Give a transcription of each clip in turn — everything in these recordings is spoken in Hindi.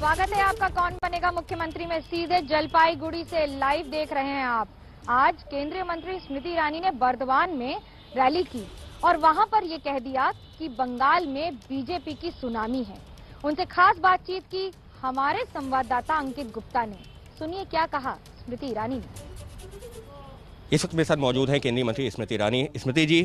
स्वागत है आपका कौन बनेगा मुख्यमंत्री में। सीधे जलपाईगुड़ी से लाइव देख रहे हैं आप। आज केंद्रीय मंत्री स्मृति ईरानी ने बर्दवान में रैली की और वहां पर ये कह दिया कि बंगाल में बीजेपी की सुनामी है। उनसे खास बातचीत की हमारे संवाददाता अंकित गुप्ता ने। सुनिए क्या कहा स्मृति ईरानी ने। इस वक्त मेरे साथ मौजूद हैं केंद्रीय मंत्री स्मृति ईरानी। स्मृति जी,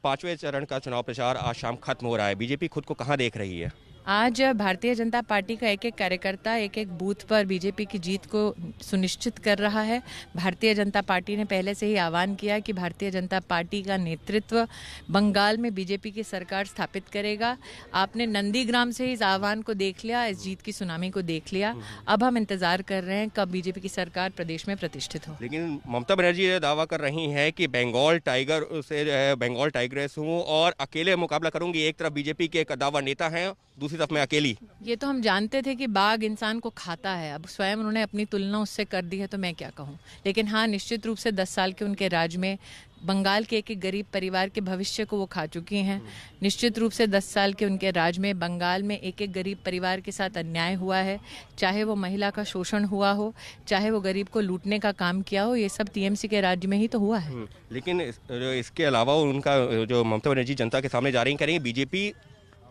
5वें चरण का चुनाव प्रचार आज शाम खत्म हो रहा है। बीजेपी खुद को कहां देख रही है? आज भारतीय जनता पार्टी का एक एक कार्यकर्ता एक एक बूथ पर बीजेपी की जीत को सुनिश्चित कर रहा है। भारतीय जनता पार्टी ने पहले से ही आह्वान किया कि भारतीय जनता पार्टी का नेतृत्व बंगाल में बीजेपी की सरकार स्थापित करेगा। आपने नंदीग्राम से इस आह्वान को देख लिया, इस जीत की सुनामी को देख लिया। अब हम इंतजार कर रहे हैं कब बीजेपी की सरकार प्रदेश में प्रतिष्ठित हो। लेकिन ममता बनर्जी ये दावा कर रही हैं कि बंगाल टाइगर से बंगाल टाइग्रेस हूँ और अकेले मुकाबला करूंगी। एक तरफ बीजेपी के कद्दावर नेता हैं, दूसरी तरफ मैं अकेली। ये तो हम जानते थे कि बाघ इंसान को खाता है। अब स्वयं उन्होंने अपनी तुलना उससे कर दी है तो मैं क्या कहूँ। लेकिन हाँ, निश्चित रूप से 10 साल के उनके राज में बंगाल के एक एक गरीब परिवार के भविष्य को वो खा चुकी हैं। निश्चित रूप से 10 साल के उनके राज में बंगाल में एक एक गरीब परिवार के साथ अन्याय हुआ है। चाहे वो महिला का शोषण हुआ हो, चाहे वो गरीब को लूटने का काम किया हो, ये सब टीएमसी के राज्य में ही तो हुआ है। लेकिन इसके अलावा उनका जो ममता बनर्जी जनता के सामने जा रही करेंगे, बीजेपी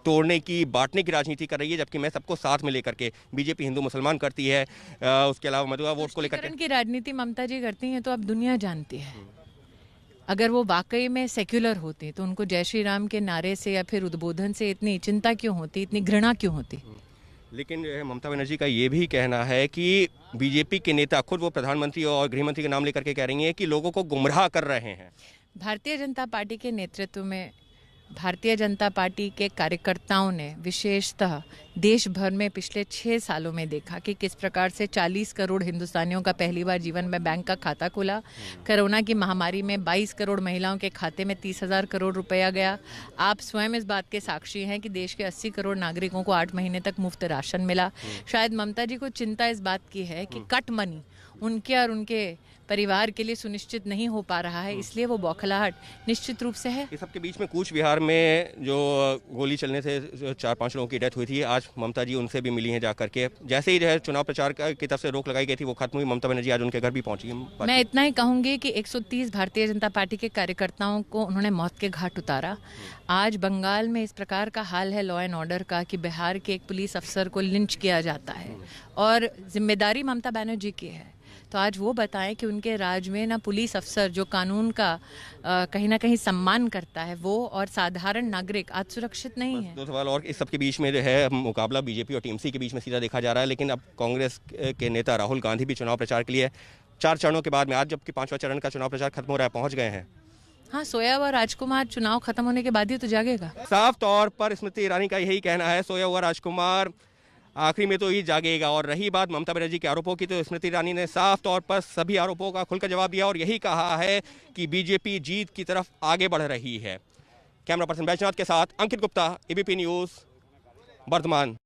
तोड़ने की बांटने की राजनीति कर रही है, जबकि मैं सबको साथ में लेकर के बीजेपी हिंदू मुसलमान करती है। उसके अलावा मधुआ वोट को लेकर की राजनीति ममता जी करती हैं तो अब दुनिया जानती है। अगर वो वाकई में सेक्युलर होते तो उनको जय श्री राम के नारे से या फिर उद्बोधन से इतनी चिंता क्यों होती, इतनी घृणा क्यों होती। लेकिन ममता बनर्जी का ये भी कहना है कि बीजेपी के नेता खुद वो प्रधानमंत्री और गृहमंत्री का नाम लेकर के कह रही हैं कि लोगों को गुमराह कर रहे हैं। भारतीय जनता पार्टी के नेतृत्व में भारतीय जनता पार्टी के कार्यकर्ताओं ने विशेषतः देश भर में पिछले 6 सालों में देखा कि किस प्रकार से 40 करोड़ हिंदुस्तानियों का पहली बार जीवन में बैंक का खाता खुला। कोरोना की महामारी में 22 करोड़ महिलाओं के खाते में 30,000 करोड़ रुपया गया। आप स्वयं इस बात के साक्षी हैं कि देश के 80 करोड़ नागरिकों को 8 महीने तक मुफ्त राशन मिला। शायद ममता जी को चिंता इस बात की है कि कट मनी उनके और उनके परिवार के लिए सुनिश्चित नहीं हो पा रहा है, इसलिए वो बौखलाहट निश्चित रूप से है। इस सबके बीच में कूच बिहार में जो गोली चलने से 4-5 लोगों की डेथ हुई थी, आज ममता जी उनसे भी मिली हैं जाकर के। जैसे ही जो है चुनाव प्रचार की तरफ से रोक लगाई गई थी वो खत्म हुई, ममता बनर्जी आज उनके घर भी पहुंची। मैं इतना ही कहूंगी कि 130 भारतीय जनता पार्टी के कार्यकर्ताओं को उन्होंने मौत के घाट उतारा। आज बंगाल में इस प्रकार का हाल है लॉ एंड ऑर्डर का कि बिहार के एक पुलिस अफसर को लिंच किया जाता है और जिम्मेदारी ममता बनर्जी की है। तो आज वो बताएं कि उनके राज में ना पुलिस अफसर जो कानून का कहीं ना कहीं सम्मान करता है वो और साधारण नागरिक आज सुरक्षित नहीं है। 2 सवाल और। इस सबके बीच में जो है मुकाबला बीजेपी और टीएमसी के बीच में सीधा देखा जा रहा है। लेकिन अब कांग्रेस के नेता राहुल गांधी भी चुनाव प्रचार के लिए 4 चरणों के बाद में आज जबकि 5वां चरण का चुनाव प्रचार खत्म हो रहा है, पहुंच गए हैं। हाँ, सोया हुआ राजकुमार चुनाव खत्म होने के बाद ही तो जागेगा। साफ तौर पर स्मृति ईरानी का यही कहना है, सोया हुआ राजकुमार आखिरी में तो ही जागेगा। और रही बात ममता बनर्जी के आरोपों की, तो स्मृति ईरानी ने साफ तौर पर सभी आरोपों का खुलकर जवाब दिया और यही कहा है कि बीजेपी जीत की तरफ आगे बढ़ रही है। कैमरा पर्सन बैजनाथ के साथ अंकित गुप्ता, एबीपी न्यूज़, बर्धमान।